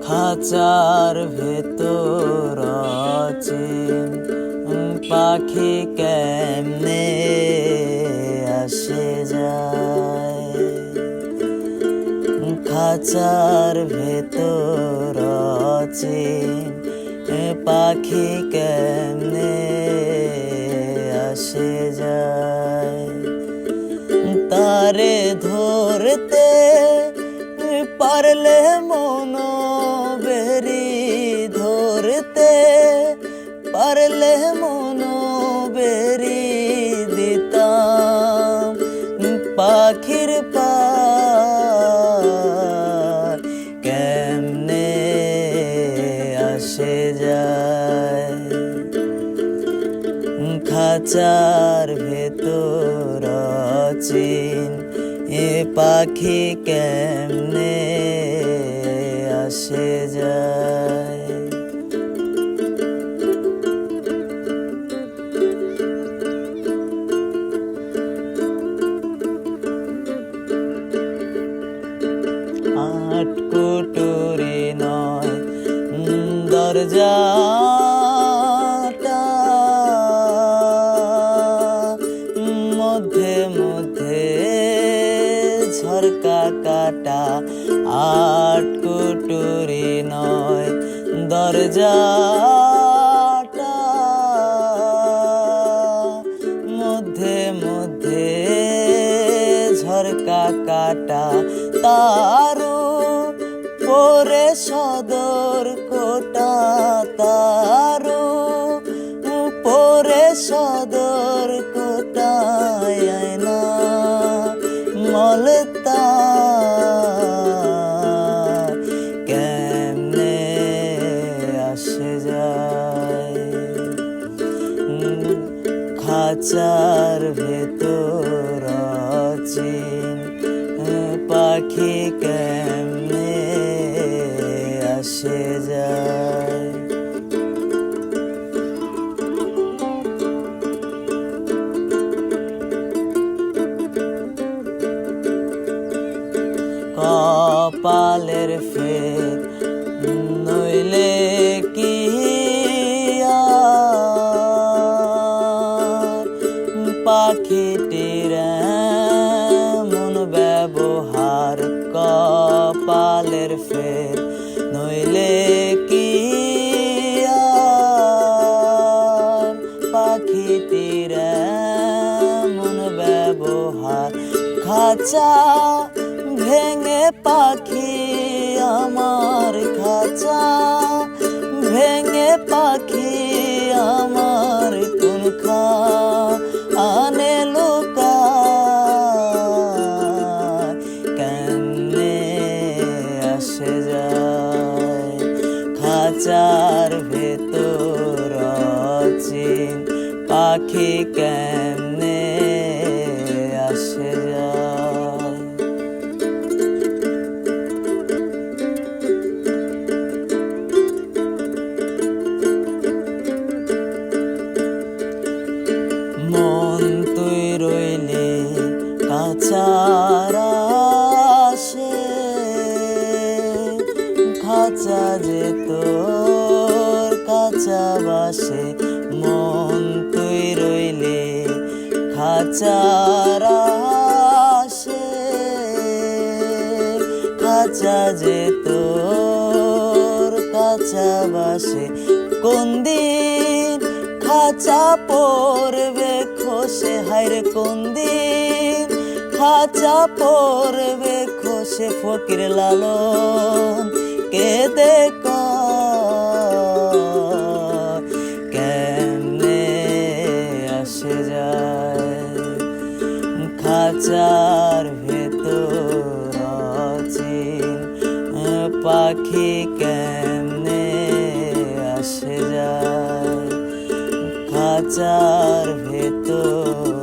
খাঁচার ভেতর অচিন পাখি কেমনে আসে যায়। খাঁচার ভেতর অচিন পাখি কেমনে আসে যায়। তারে ধরতে পারলে মন বেরি, ধরতে পারলে মন বেরি দিতাম পাখির পায় কেমনে আসে যায়। খাঁচার ভেতর অচিন পাখি কেমনে আসে যায়। আট কুটুরি নয় দরজাটা, মধ্যে মধ্যে ঝরকা কাটা। আট কুটুরি নয় দরজাটা, মধ্যে মধ্যে ঝরকা কাটা। তারু পরে সদর কোটা, তারু পরে সদর কোটায় আয়না মলতা কেমনে আসে যায়। খাঁচার ভেতর অচিন পাখি কেমনে আসে যায়। কপালের ফের নইলে কি পাখিটির এমন ব্যবহার। কপালের ফের নইলে কি পাখিটির এমন ব্যবহার। খাঁচা ভেঙে পাখি আমার, খাঁচা ভেঙে পাখি আমার কোন খানে লুকায় কেমনে আসে যায়। খাঁচার ভেতর অচিন পাখি কেমনে আসে যায়। মন তুই রইলে কাছার আসে, খাঁচা যে তোর কাছা বাসে। মন তুই রইলে খাঁচার আসে, খাঁচা যে তোর কাছা বাসে। কোন দিন খাঁচা পড়বে খসে, হায়রে কোন দিন খাঁচা পড়বে খসে। ফকির লালন কেঁদে কয় কেমনে আসে যায়। খাঁচার ভেতর অচিন পাখি কেমনে আসে যায়। খাঁচার ভেতর